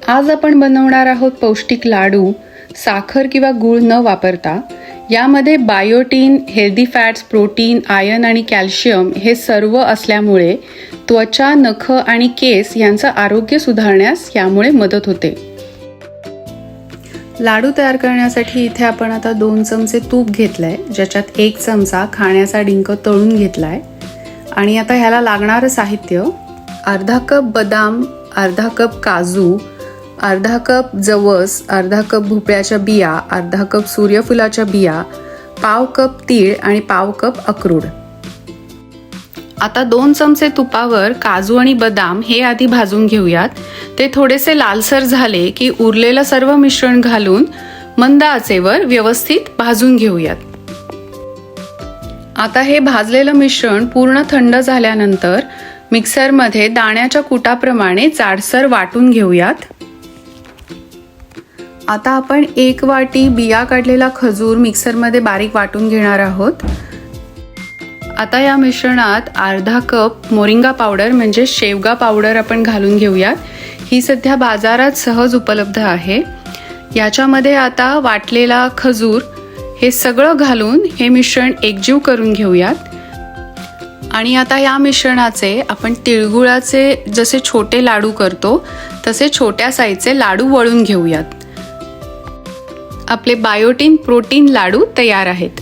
आज आपण बनवणार आहोत पौष्टिक लाडू, साखर किंवा गूळ न वापरता। यामध्ये biotin, healthy fats, protein, iron आणि कॅल्शियम हे सर्व असल्यामुळे त्वचा, नख आणि केस यांचं आरोग्य सुधारण्यास यामुळे मदत होते। लाडू तयार करण्यासाठी इथे आपण आता 2 चमचे तूप घेतलंय, ज्याच्यात 1 चमचा खाण्याचा डिंक तळून घेतलाय। आणि आता ह्याला लागणारं साहित्य: अर्धा कप बदाम, अर्धा कप काजू, अर्धा कप जवस, अर्धा कप भोपळ्याच्या बिया, अर्धा कप सूर्यफुलाच्या बिया, पाव कप तीळ आणि पाव कप अक्रोड। आता 2 चमचे तुपावर काजू आणि बदाम हे आधी भाजून घेऊयात। ते थोडेसे लालसर झाले की उरलेलं सर्व मिश्रण घालून मंद आचेवर व्यवस्थित भाजून घेऊयात। आता हे भाजलेलं मिश्रण पूर्ण थंड झाल्यानंतर मिक्सरमध्ये दाण्याच्या कुटाप्रमाणे जाडसर वाटून घेऊयात। आता आपण 1 वाटी बिया काढलेला खजूर मिक्सरमध्ये बारीक वाटून घेणार आहोत। आता या मिश्रणात अर्धा कप मोरिंगा पावडर म्हणजे शेवगा पावडर आपण घालून घेऊयात। ही सध्या बाजारात सहज उपलब्ध आहे। याच्यामध्ये आता वाटलेला खजूर हे सगळं घालून हे मिश्रण एकजीव करून घेऊयात। आणि आता या मिश्रणाचे आपण तिळगुळाचे जसे छोटे लाडू करतो तसे छोट्या साईजचे लाडू वळून घेऊयात। आपले बायोटीन प्रोटीन लाडू तयार आहेत।